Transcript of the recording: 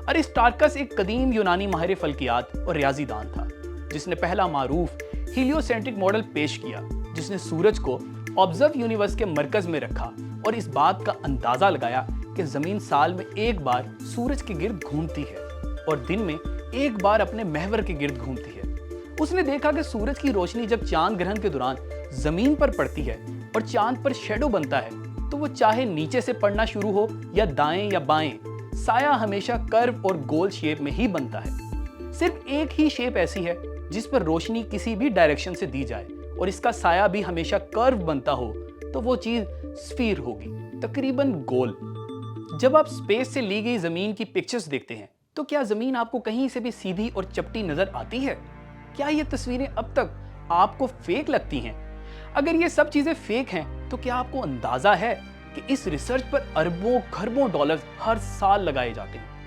अरिस्टार्कस एक कदीम यूनानी माहिर फल्कियात और रियाजीदान था, जिसने पहला मारूफ हीलियोसेंट्रिक मॉडल पेश किया, जिसने सूरज को ऑब्जर्व यूनिवर्स के मरकज में रखा और इस बात का अंदाजा लगाया कि जमीन साल में एक बार सूरज के गिर्द घूमती है और दिन में एक बार अपने महवर के गिर्द घूमती है। उसने देखा कि सूरज की रोशनी जब चांद ग्रहण के दौरान जमीन पर पड़ती है और चांद पर शेडो बनता है, तो वो चाहे नीचे से पड़ना शुरू हो या दाएं या बाएं, साया हमेशा कर्व और गोल शेप में ही बनता है। सिर्फ एक ही शेप ऐसी है जिस पर रोशनी किसी भी डायरेक्शन से दी जाए और इसका साया भी हमेशा कर्व बनता हो, तो वो चीज स्फीयर होगी, तकरीबन गोल। जब आप स्पेस से ली गई जमीन की पिक्चर्स देखते हैं, तो क्या जमीन आपको कहीं से भी सीधी और चपटी नजर आती है? क्या ये तस्वीरें अब तक आपको फेक लगती हैं? अगर ये सब चीजें फेक हैं, तो क्या आपको अंदाजा है कि इस रिसर्च पर अरबों खरबों डॉलर्स हर साल लगाए जाते हैं?